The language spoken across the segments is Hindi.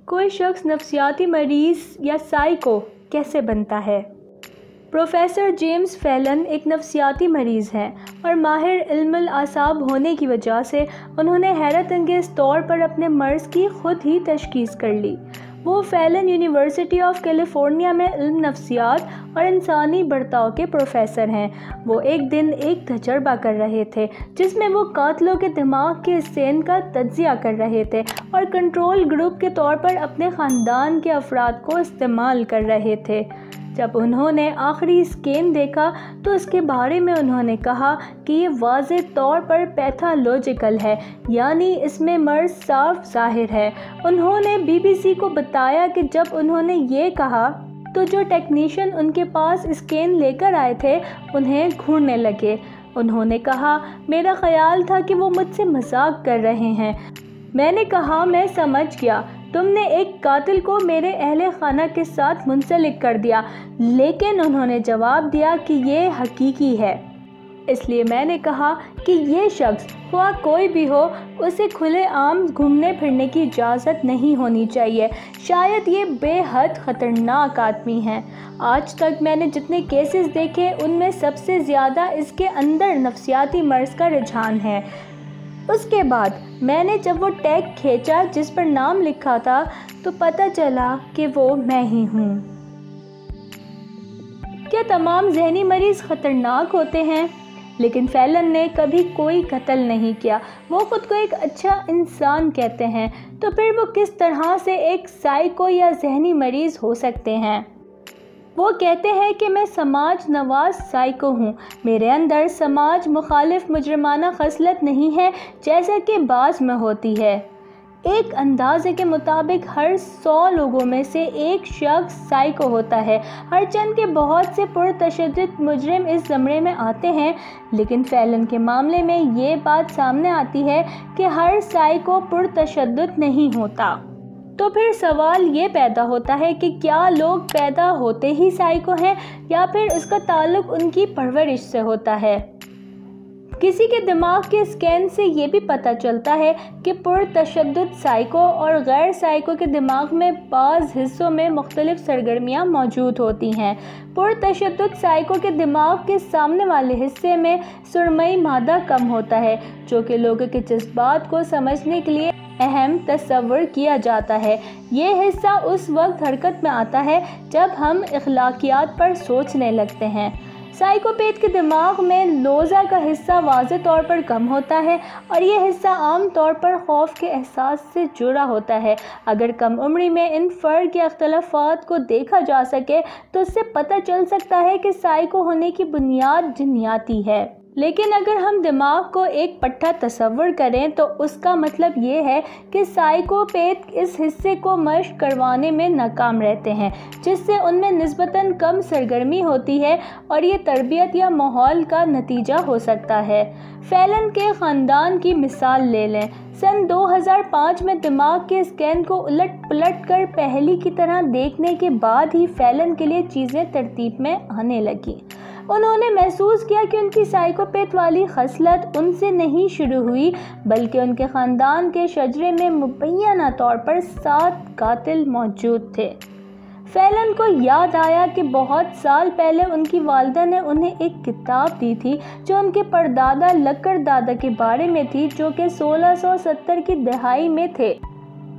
कोई शख्स नफ्सियाती मरीज़ या साइको कैसे बनता है? प्रोफेसर जेम्स फैलन एक नफ्सियाती मरीज़ हैं और माहिर इल्मुल आसाब होने की वजह से उन्होंने हैरत अंगेज़ तौर पर अपने मर्ज़ की ख़ुद ही तशख़ीस कर ली। वो फैलन यूनिवर्सिटी ऑफ कैलिफोर्निया में इल्म नफ्सियात और इंसानी बर्ताव के प्रोफेसर हैं। वो एक दिन एक तजर्बा कर रहे थे जिसमें वो कातलों के दिमाग के स्कैन का तज्ज़िया कर रहे थे और कंट्रोल ग्रुप के तौर पर अपने ख़ानदान के अफराद को इस्तेमाल कर रहे थे। जब उन्होंने आखिरी स्कैन देखा तो इसके बारे में उन्होंने कहा कि ये वाज़ेह तौर पर पैथोलॉजिकल है, यानी इसमें मर्ज़ साफ ज़ाहिर है। उन्होंने बीबीसी को बताया कि जब उन्होंने ये कहा तो जो टेक्नीशियन उनके पास स्कैन लेकर आए थे उन्हें घूरने लगे। उन्होंने कहा, मेरा ख़याल था कि वो मुझसे मजाक कर रहे हैं। मैंने कहा, मैं समझ गया, तुमने एक कातिल को मेरे अहले खाना के साथ मुंसलिक कर दिया। लेकिन उन्होंने जवाब दिया कि ये हकीकी है। इसलिए मैंने कहा कि ये शख्स ख्वाह कोई भी हो, उसे खुले आम घूमने फिरने की इजाज़त नहीं होनी चाहिए। शायद ये बेहद ख़तरनाक आदमी हैं। आज तक मैंने जितने केसेस देखे उनमें सबसे ज़्यादा इसके अंदर नफ्सियाती मर्ज़ का रुझान है। उसके बाद मैंने जब वो टैग खींचा जिस पर नाम लिखा था तो पता चला कि वो मैं ही हूँ। क्या तमाम जहनी मरीज़ ख़तरनाक होते हैं? लेकिन फैलन ने कभी कोई कत्ल नहीं किया। वो ख़ुद को एक अच्छा इंसान कहते हैं, तो फिर वो किस तरह से एक साइको या जहनी मरीज़ हो सकते हैं? वो कहते हैं कि मैं समाज नवाज साइको हूँ। मेरे अंदर समाज मुखालिफ मुजरमाना खसलत नहीं है जैसा कि बाज़ में होती है। एक अंदाजे के मुताबिक हर 100 लोगों में से एक शख्स साइको होता है। हर चंद के बहुत से पुरतशद्दुद मुजरिम इस ज़मरे में आते हैं, लेकिन फैलन के मामले में ये बात सामने आती है कि हर साइको पुरतशद्दुद नहीं होता। तो फिर सवाल ये पैदा होता है कि क्या लोग पैदा होते ही साइको हैं या फिर उसका ताल्लुक उनकी परवरिश से होता है? किसी के दिमाग के स्कैन से ये भी पता चलता है कि पुरतशद्दुद साइको और गैर साइको के दिमाग में बाज़ हिस्सों में मुख्तलिफ सरगर्मियाँ मौजूद होती हैं। पुरतशद्दुद साइको के दिमाग के सामने वाले हिस्से में सुरमई मादा कम होता है, जो कि लोगों के जज्बात को समझने के लिए अहम तस्वर किया जाता है। ये हिस्सा उस वक्त हरकत में आता है जब हम अखलाकियात पर सोचने लगते हैं। साइकोपैथ के दिमाग में लोज़ा का हिस्सा वाज़ेह तौर पर कम होता है और ये हिस्सा आम तौर पर खौफ के एहसास से जुड़ा होता है। अगर कम उम्री में इन फ़र्क या अख्तलाफ़ात को देखा जा सके तो उससे पता चल सकता है कि साइको होने की बुनियाद जिन्नियाती है। लेकिन अगर हम दिमाग को एक पट्टा तस्वर करें तो उसका मतलब ये है कि साइकोपैथ इस हिस्से को मश्क करवाने में नाकाम रहते हैं, जिससे उनमें निस्बतन कम सरगर्मी होती है और ये तरबियत या माहौल का नतीजा हो सकता है। फैलन के ख़ानदान की मिसाल ले लें। सन 2005 में दिमाग के स्कैन को उलट पलट कर पहली की तरह देखने के बाद ही फैलन के लिए चीज़ें तरतीब में आने लगीं। उन्होंने महसूस किया कि उनकी साइकोपैथ वाली खसलत उनसे नहीं शुरू हुई, बल्कि उनके ख़ानदान के शजरे में मुबैना तौर पर 7 कातिल मौजूद थे। फैलन को याद आया कि बहुत साल पहले उनकी वालिदा ने उन्हें एक किताब दी थी जो उनके परदादा लक्कड़ दादा के बारे में थी, जो कि 1670 की दहाई में थे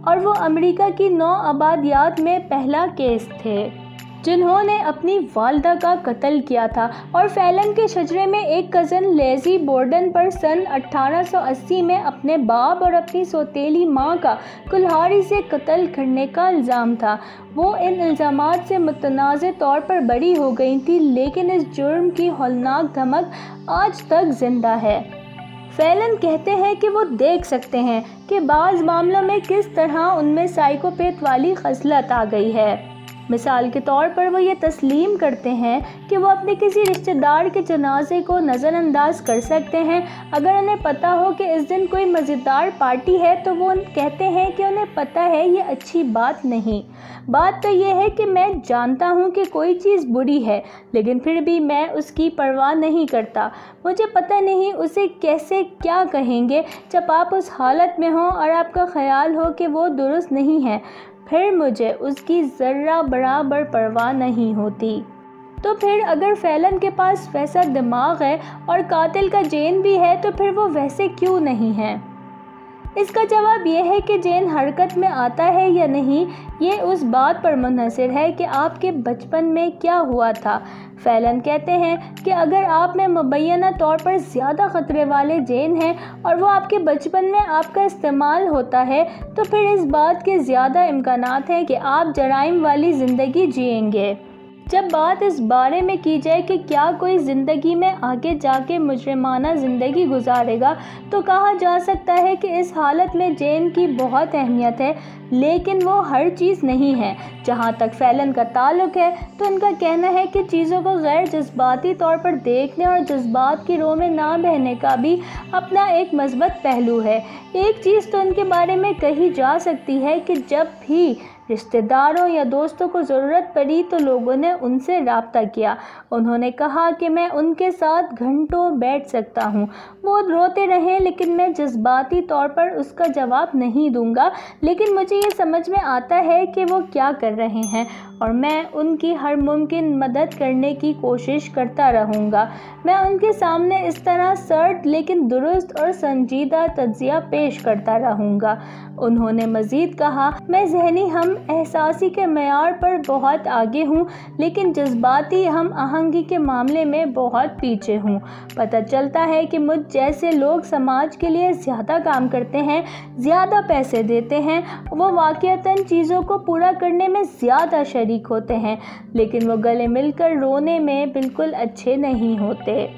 और वो अमेरिका की 9 आबादियात में पहला केस थे जिन्होंने अपनी वालिदा का कत्ल किया था। और फैलन के शजरे में एक कज़न लेज़ी बोर्डन पर सन 1880 में अपने बाप और अपनी सौतेली माँ का कुल्हाड़ी से कत्ल करने का इल्ज़ाम था। वो इन इल्ज़ामात से मुतनाज़े तौर पर बरी हो गई थी, लेकिन इस जुर्म की हौलनाक धमक आज तक जिंदा है। फैलन कहते हैं कि वो देख सकते हैं कि बाज़ मामलों में किस तरह उनमें साइकोपैथ वाली खसलत आ गई है। मिसाल के तौर पर वो ये तस्लीम करते हैं कि वो अपने किसी रिश्तेदार के जनाजे को नज़रअंदाज कर सकते हैं। अगर उन्हें पता हो कि इस दिन कोई मज़ेदार पार्टी है तो वो कहते हैं कि उन्हें पता है ये अच्छी बात नहीं। बात तो ये है कि मैं जानता हूँ कि कोई चीज़ बुरी है, लेकिन फिर भी मैं उसकी परवाह नहीं करता। मुझे पता नहीं उसे कैसे क्या कहेंगे जब आप उस हालत में हों और आपका ख्याल हो कि वो दुरुस्त नहीं है। फिर मुझे उसकी ज़र्रा बराबर परवाह नहीं होती। तो फिर अगर फैलन के पास वैसा दिमाग है और कातिल का जेन भी है तो फिर वो वैसे क्यों नहीं है? इसका जवाब ये है कि जेन हरकत में आता है या नहीं, ये उस बात पर मुनहसर है कि आपके बचपन में क्या हुआ था। फैलन कहते हैं कि अगर आप में मुबैना तौर पर ज़्यादा ख़तरे वाले जेन हैं और वो आपके बचपन में आपका इस्तेमाल होता है तो फिर इस बात के ज़्यादा इम्कानात हैं कि आप जराइम वाली ज़िंदगी जिएंगे। जब बात इस बारे में की जाए कि क्या कोई ज़िंदगी में आगे जाके मुजरिमाना ज़िंदगी गुजारेगा तो कहा जा सकता है कि इस हालत में जेन की बहुत अहमियत है, लेकिन वो हर चीज़ नहीं है। जहाँ तक फैलन का ताल्लुक है तो उनका कहना है कि चीज़ों को गैर जज्बाती तौर पर देखने और जज्बात की रोह में ना बहने का भी अपना एक मस्बत पहलू है। एक चीज़ तो उनके बारे में कही जा सकती है कि जब भी रिश्तेदारों या दोस्तों को ज़रूरत पड़ी तो लोगों ने उनसे रब्ता किया। उन्होंने कहा कि मैं उनके साथ घंटों बैठ सकता हूँ, वो रोते रहें लेकिन मैं जज्बाती तौर पर उसका जवाब नहीं दूंगा, लेकिन मुझे ये समझ में आता है कि वो क्या कर रहे हैं और मैं उनकी हर मुमकिन मदद करने की कोशिश करता रहूँगा। मैं उनके सामने इस तरह सर्द लेकिन दुरुस्त और संजीदा तज्ज़िया पेश करता रहूँगा। उन्होंने मज़ीद कहा, मैं ज़हनी हम एहसासी के मयार पर बहुत आगे हूँ लेकिन जज्बाती हम आहंगी के मामले में बहुत पीछे हूँ। पता चलता है कि मुझ जैसे लोग समाज के लिए ज़्यादा काम करते हैं, ज़्यादा पैसे देते हैं, वो वाक़ईतन चीज़ों को पूरा करने में ज़्यादा शरीक होते हैं, लेकिन वो गले मिलकर रोने में बिल्कुल अच्छे नहीं होते।